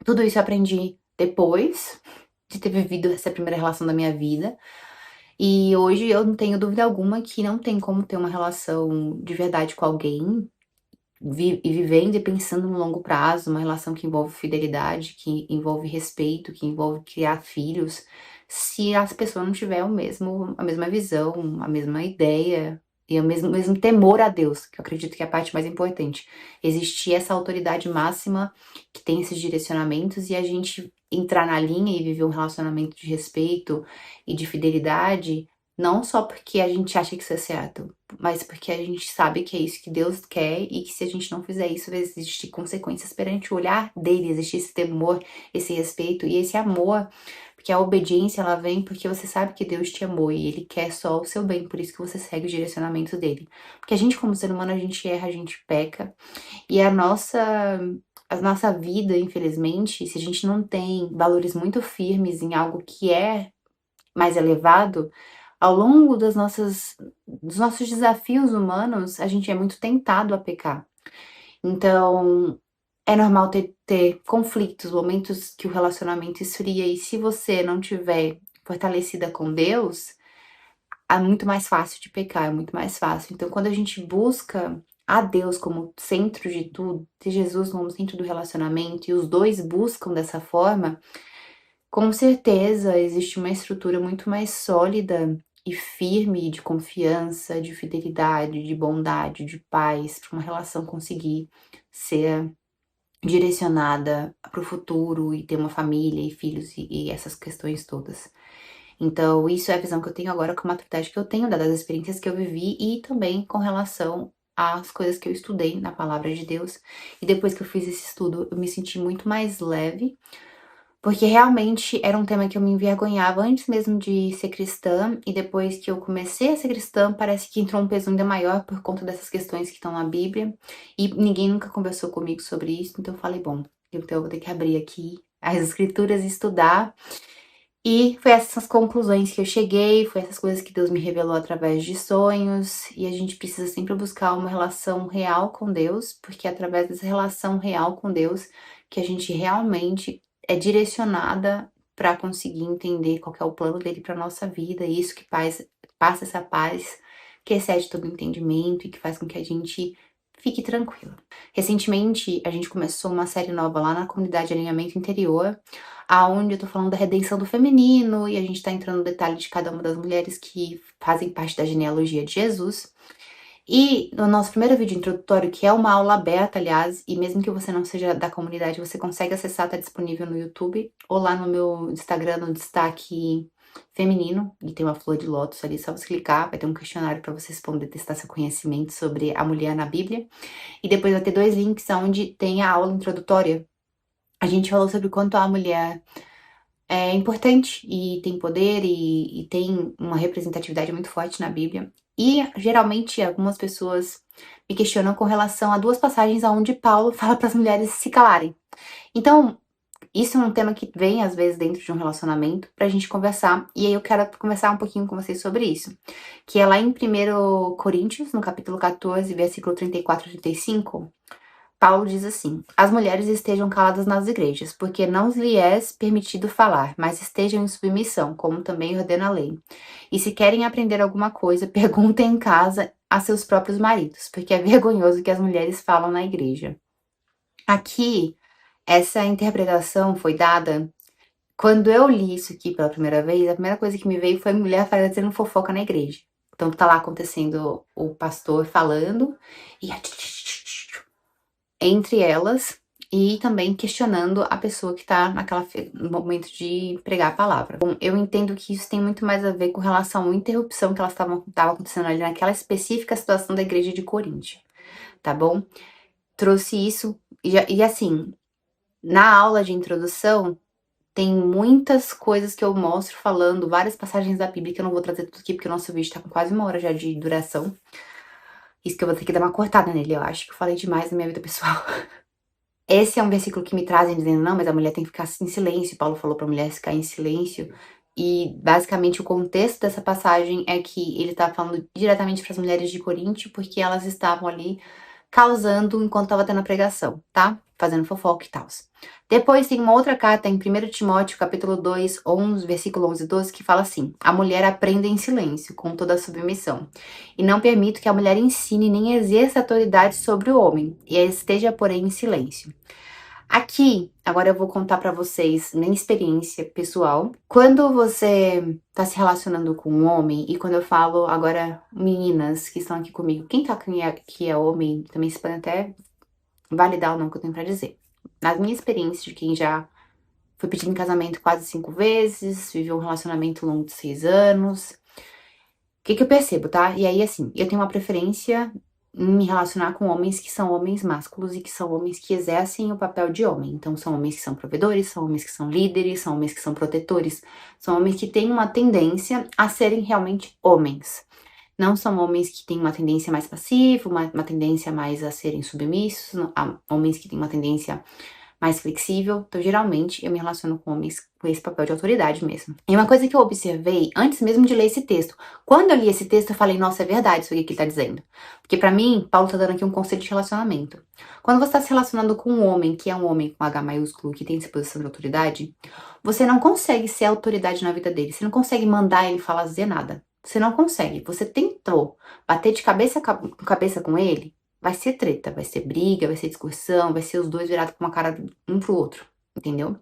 Tudo isso eu aprendi depois de ter vivido essa primeira relação da minha vida. E hoje eu não tenho dúvida alguma que não tem como ter uma relação de verdade com alguém e vivendo e pensando no longo prazo, uma relação que envolve fidelidade, que envolve respeito, que envolve criar filhos, se as pessoas não tiverem a mesma visão, a mesma ideia e o mesmo temor a Deus, que eu acredito que é a parte mais importante. Existir essa autoridade máxima que tem esses direcionamentos e a gente entrar na linha e viver um relacionamento de respeito e de fidelidade, não só porque a gente acha que isso é certo, mas porque a gente sabe que é isso que Deus quer e que se a gente não fizer isso, vai existir consequências perante o olhar dele, existe esse temor, esse respeito e esse amor, porque a obediência ela vem porque você sabe que Deus te amou e ele quer só o seu bem, por isso que você segue os direcionamentos dele. Porque a gente como ser humano, a gente erra, a gente peca e a nossa vida, infelizmente, se a gente não tem valores muito firmes em algo que é mais elevado, ao longo dos nossos desafios humanos, a gente é muito tentado a pecar. Então, é normal ter conflitos, momentos que o relacionamento esfria, e se você não tiver fortalecida com Deus, é muito mais fácil de pecar, é muito mais fácil. Então, quando a gente busca a Deus como centro de tudo, ter Jesus como centro do relacionamento, e os dois buscam dessa forma, com certeza existe uma estrutura muito mais sólida e firme de confiança, de fidelidade, de bondade, de paz, para uma relação conseguir ser direcionada para o futuro e ter uma família e filhos e essas questões todas. Então, isso é a visão que eu tenho agora com a maturidade que eu tenho, dadas as experiências que eu vivi e também com relação às coisas que eu estudei na palavra de Deus. E depois que eu fiz esse estudo, eu me senti muito mais leve, porque realmente era um tema que eu me envergonhava antes mesmo de ser cristã, e depois que eu comecei a ser cristã, parece que entrou um peso ainda maior por conta dessas questões que estão na Bíblia, e ninguém nunca conversou comigo sobre isso, então eu falei, bom, então eu vou ter que abrir aqui as escrituras e estudar. E foi essas conclusões que eu cheguei, foi essas coisas que Deus me revelou através de sonhos, e a gente precisa sempre buscar uma relação real com Deus, porque é através dessa relação real com Deus que a gente realmente é direcionada para conseguir entender qual que é o plano dele para nossa vida, e isso que passa essa paz que excede todo entendimento e que faz com que a gente fique tranquilo. Recentemente, a gente começou uma série nova lá na comunidade Alinhamento Interior, aonde eu tô falando da redenção do feminino, e a gente tá entrando no detalhe de cada uma das mulheres que fazem parte da genealogia de Jesus. E no nosso primeiro vídeo introdutório, que é uma aula aberta, aliás, e mesmo que você não seja da comunidade, você consegue acessar, tá disponível no YouTube, ou lá no meu Instagram, no destaque feminino, e tem uma flor de lótus ali, só você clicar, vai ter um questionário para você responder, testar seu conhecimento sobre a mulher na Bíblia. E depois vai ter 2 links onde tem a aula introdutória. A gente falou sobre quanto a mulher é importante e tem poder e tem uma representatividade muito forte na Bíblia. E geralmente algumas pessoas me questionam com relação a 2 passagens onde Paulo fala para as mulheres se calarem. Então, isso é um tema que vem às vezes dentro de um relacionamento pra gente conversar, e aí eu quero conversar um pouquinho com vocês sobre isso, que é lá em 1 Coríntios, no capítulo 14, versículo 34 e 35. Paulo diz assim: as mulheres estejam caladas nas igrejas, porque não lhes é permitido falar, mas estejam em submissão, como também ordena a lei. E se querem aprender alguma coisa, perguntem em casa a seus próprios maridos, porque é vergonhoso que as mulheres falam na igreja. Aqui, essa interpretação foi dada quando eu li isso aqui pela primeira vez. A primeira coisa que me veio foi mulher fazendo fofoca na igreja. Então tá lá acontecendo o pastor falando e entre elas, e também questionando a pessoa que tá no momento de pregar a palavra. Bom, eu entendo que isso tem muito mais a ver com relação a uma interrupção que elas tava acontecendo ali naquela específica situação da igreja de Coríntio, tá bom? Trouxe isso, e assim, na aula de introdução, tem muitas coisas que eu mostro falando, várias passagens da Bíblia, que eu não vou trazer tudo aqui, porque o nosso vídeo tá com quase 1 hora já de duração. Isso que eu vou ter que dar uma cortada nele, eu acho que eu falei demais na minha vida pessoal. Esse é um versículo que me trazem dizendo, não, mas a mulher tem que ficar em silêncio. Paulo falou pra mulher ficar em silêncio. E basicamente o contexto dessa passagem é que ele tá falando diretamente para as mulheres de Coríntio, porque elas estavam ali causando enquanto estava tendo a pregação, tá? Fazendo fofoca e tal. Depois tem uma outra carta em 1 Timóteo, capítulo 2, 11, versículo 11 e 12, que fala assim: a mulher aprenda em silêncio, com toda a submissão, e não permito que a mulher ensine nem exerça autoridade sobre o homem, e esteja, porém, em silêncio. Aqui, agora eu vou contar pra vocês minha experiência pessoal. Quando você tá se relacionando com um homem, e quando eu falo agora meninas que estão aqui comigo, quem tá aqui é homem, também se podem até validar ou não o que eu tenho pra dizer. Na minha experiência de quem já foi pedido em casamento quase 5 vezes, viveu um relacionamento longo de 6 anos, o que que eu percebo, tá? E aí, assim, eu tenho uma preferência em me relacionar com homens que são homens másculos e que são homens que exercem o papel de homem. Então, são homens que são provedores, são homens que são líderes, são homens que são protetores, são homens que têm uma tendência a serem realmente homens. Não são homens que têm uma tendência mais passiva, uma tendência mais a serem submissos, homens que têm uma tendência mais flexível. Então, geralmente, eu me relaciono com homens com esse papel de autoridade mesmo. E uma coisa que eu observei, antes mesmo de ler esse texto, quando eu li esse texto, eu falei, nossa, é verdade isso aqui que ele tá dizendo. Porque pra mim, Paulo tá dando aqui um conselho de relacionamento. Quando você tá se relacionando com um homem, que é um homem com H maiúsculo, que tem essa posição de autoridade, você não consegue ser autoridade na vida dele. Você não consegue mandar ele falar, dizer nada. Você não consegue. Você tentou bater de cabeça com cabeça com ele, vai ser treta, vai ser briga, vai ser discussão, vai ser os dois virados com uma cara um pro outro, entendeu?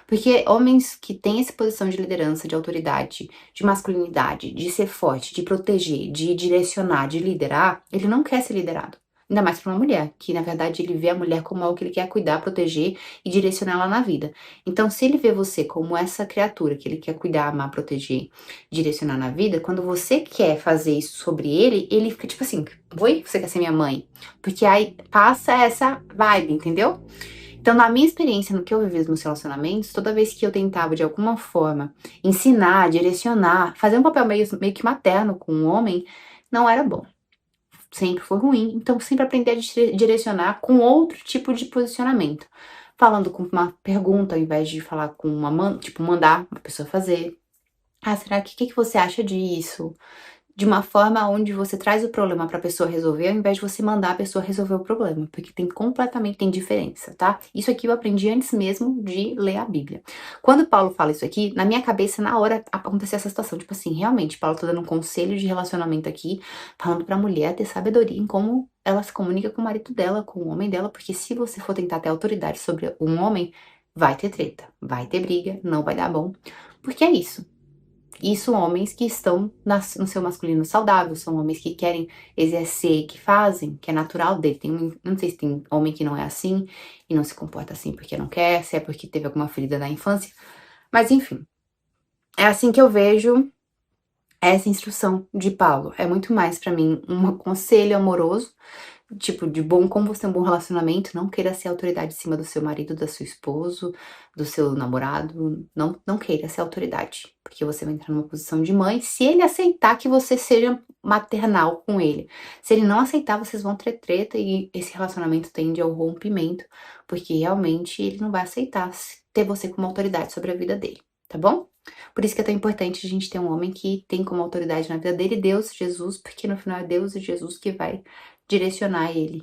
Porque homens que têm essa posição de liderança, de autoridade, de masculinidade, de ser forte, de proteger, de direcionar, de liderar, ele não quer ser liderado. Ainda mais para uma mulher, que na verdade ele vê a mulher como algo que ele quer cuidar, proteger e direcionar ela na vida. Então, se ele vê você como essa criatura que ele quer cuidar, amar, proteger, direcionar na vida, quando você quer fazer isso sobre ele, ele fica tipo assim: oi, você quer ser minha mãe? Porque aí passa essa vibe, entendeu? Então, na minha experiência, no que eu vivi nos meus relacionamentos, toda vez que eu tentava, de alguma forma, ensinar, direcionar, fazer um papel meio que materno com um homem, não era bom. Sempre foi ruim. Então, sempre aprendi a direcionar com outro tipo de posicionamento. Falando com uma pergunta, ao invés de falar com tipo, mandar uma pessoa fazer. Ah, será que você acha disso? De uma forma onde você traz o problema para a pessoa resolver, ao invés de você mandar a pessoa resolver o problema, porque tem diferença, tá? Isso aqui eu aprendi antes mesmo de ler a Bíblia. Quando Paulo fala isso aqui, na minha cabeça, na hora, aconteceu essa situação, tipo assim, realmente, Paulo tá dando um conselho de relacionamento aqui, falando pra mulher ter sabedoria em como ela se comunica com o marido dela, com o homem dela, porque se você for tentar ter autoridade sobre um homem, vai ter treta, vai ter briga, não vai dar bom, porque é isso. Isso homens que estão no seu masculino saudável, são homens que querem exercer, que fazem, que é natural dele. Não sei se tem homem que não é assim e não se comporta assim porque não quer, se é porque teve alguma ferida na infância, mas enfim. É assim que eu vejo essa instrução de Paulo. É muito mais pra mim um conselho amoroso, tipo, de bom, como você tem um bom relacionamento, não queira ser autoridade em cima do seu marido, do seu esposo, do seu namorado, não queira ser autoridade, porque você vai entrar numa posição de mãe, se ele aceitar que você seja maternal com ele. Se ele não aceitar, vocês vão ter treta e esse relacionamento tende ao rompimento, porque realmente ele não vai aceitar ter você como autoridade sobre a vida dele, tá bom? Por isso que é tão importante a gente ter um homem que tem como autoridade na vida dele Deus, Jesus, porque no final é Deus e Jesus que vai direcionar ele.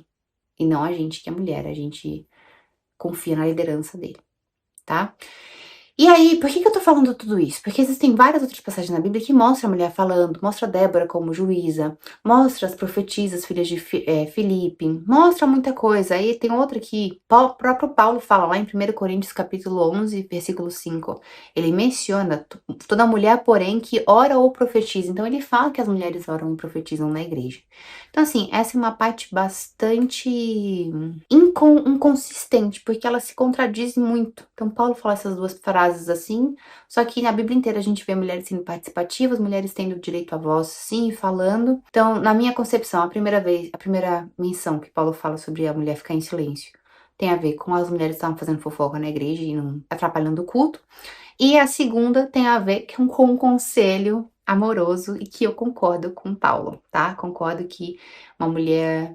E não a gente que é mulher, a gente confia na liderança dele, tá? E aí, por que que eu tô falando tudo isso? Porque existem várias outras passagens na Bíblia que mostram a mulher falando, mostra Débora como juíza, mostra as profetisas, filhas de Filipe, mostra muita coisa. Aí tem outra que o próprio Paulo fala lá em 1 Coríntios capítulo 11, versículo 5. Ele menciona toda mulher, porém, que ora ou profetiza. Então ele fala que as mulheres oram e profetizam na igreja. Então assim, essa é uma parte bastante inconsistente, porque ela se contradiz muito. Então Paulo fala essas duas frases assim, só que na Bíblia inteira a gente vê mulheres sendo participativas, mulheres tendo direito à voz, sim, falando. Então, na minha concepção, a primeira menção que Paulo fala sobre a mulher ficar em silêncio tem a ver com as mulheres que estavam fazendo fofoca na igreja e não atrapalhando o culto. E a segunda tem a ver com um conselho amoroso e que eu concordo com Paulo, tá? Concordo que uma mulher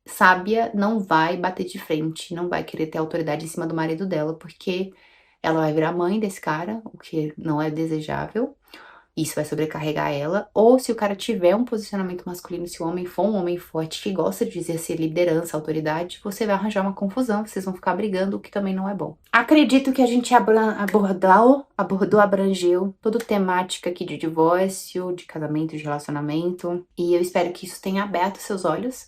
sábia não vai bater de frente, não vai querer ter autoridade em cima do marido dela, porque ela vai virar mãe desse cara, o que não é desejável. Isso vai sobrecarregar ela. Ou se o cara tiver um posicionamento masculino, se o homem for um homem forte que gosta de exercer liderança, autoridade, você vai arranjar uma confusão, vocês vão ficar brigando, o que também não é bom. Acredito que a gente abrangeu toda a temática aqui de divórcio, de casamento, de relacionamento. E eu espero que isso tenha aberto seus olhos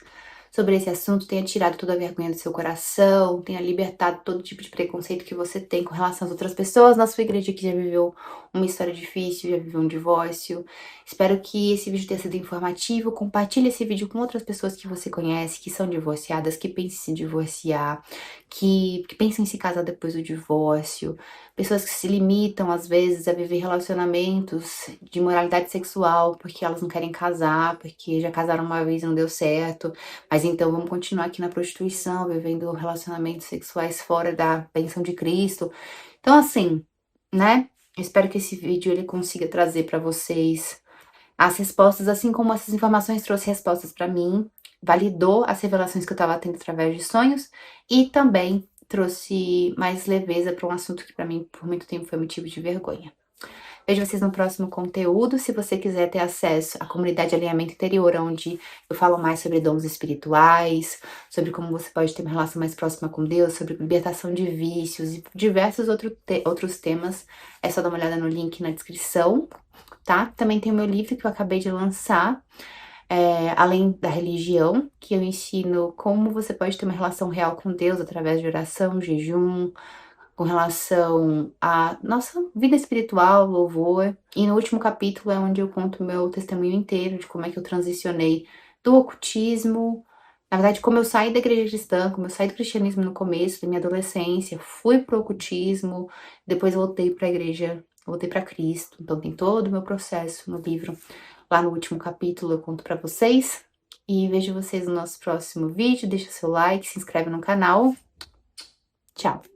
sobre esse assunto, tenha tirado toda a vergonha do seu coração, tenha libertado todo tipo de preconceito que você tem com relação às outras pessoas na sua igreja que já viveu uma história difícil, já viveu um divórcio. Espero que esse vídeo tenha sido informativo. Compartilhe esse vídeo com outras pessoas que você conhece, que são divorciadas, que pensam em se divorciar, que pensam em se casar depois do divórcio. Pessoas que se limitam, às vezes, a viver relacionamentos de moralidade sexual, porque elas não querem casar, porque já casaram uma vez e não deu certo. Mas então vamos continuar aqui na prostituição, vivendo relacionamentos sexuais fora da bênção de Cristo. Então, assim, né? Eu espero que esse vídeo ele consiga trazer para vocês as respostas, assim como essas informações trouxe respostas para mim, validou as revelações que eu estava tendo através de sonhos e também trouxe mais leveza para um assunto que para mim por muito tempo foi motivo de vergonha. Vejo vocês no próximo conteúdo. Se você quiser ter acesso à comunidade Alinhamento Interior, onde eu falo mais sobre dons espirituais, sobre como você pode ter uma relação mais próxima com Deus, sobre libertação de vícios e diversos outros temas, é só dar uma olhada no link na descrição, tá? Também tem o meu livro que eu acabei de lançar, além da religião, que eu ensino como você pode ter uma relação real com Deus através de oração, jejum, com relação à nossa vida espiritual, louvor. E no último capítulo é onde eu conto o meu testemunho inteiro de como é que eu transicionei do ocultismo, na verdade, como eu saí da igreja cristã, como eu saí do cristianismo no começo da minha adolescência, fui pro ocultismo, depois voltei pra igreja, voltei pra Cristo. Então tem todo o meu processo no livro. Lá no último capítulo eu conto pra vocês. E vejo vocês no nosso próximo vídeo. Deixa seu like, se inscreve no canal. Tchau!